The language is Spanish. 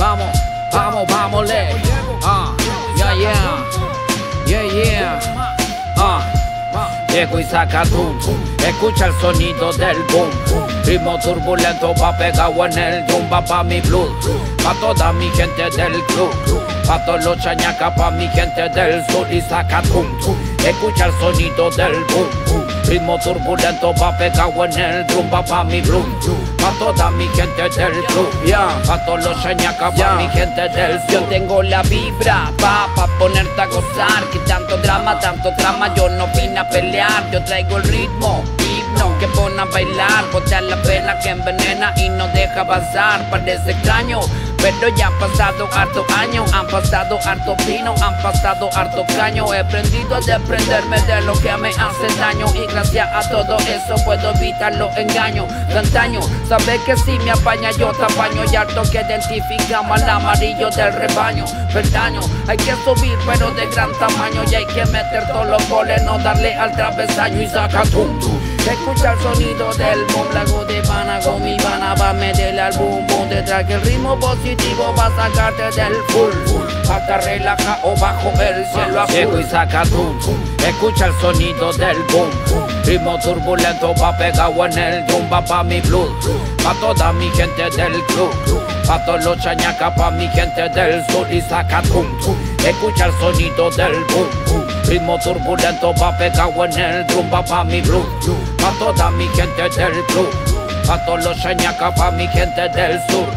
Vamos, vamos, vámonos. Yeah, yeah. Yeah, yeah. Llego y saca tum, escucha el sonido del boom. Ritmo turbulento va pegado en el drum. Va pa' mi blues, pa' toda mi gente del club, pa' todos los chañacas, pa' mi gente del sur. Y saca tum, escucha el sonido del boom. Ritmo turbulento va pegado en el drum. Va pa' mi blues, pa' toda mi gente del club, pa' todos los chañacas, pa' mi gente del sur. Yo tengo la vibra, pa' ponerte a gozar. Que tanto drama, yo no vine a pelear. Yo traigo el ritmo, himno que pone a bailar. Botar la pena que envenena y no deja pasar. Parece extraño, pero ya han pasado hartos años. Han pasado hartos pinos, han pasado hartos caños. He aprendido a desprenderme de lo que me hace daño. Y gracias a todo eso puedo evitar los engaños de antaño. Sabes que si me apaña yo te apaño. Y harto que identificamos al amarillo del rebaño. Perdaño, hay que subir pero de gran tamaño. Y hay que meter todos los goles, no darle al travesaño. Y saca tum, escucha el sonido del boom. Lago de pana con mi pana, va a meterle al boom boom. Te traje el ritmo positivo, va a sacarte del full. Hasta relajado bajo el cielo azul. Llego y saca tum, escucha el sonido del boom. Ritmo turbulento va pegado en el drum. Va pa' mi blues, pa' toda mi gente del club, pa' todos los chañacas, pa' mi gente del sur. Y saca tum, escucha el sonido del boom. Ritmo turbulento va pegado en el drum. Va pa' mi blues, pa' toda mi gente del club, pa' todos los chañacas, pa' mi gente del sur.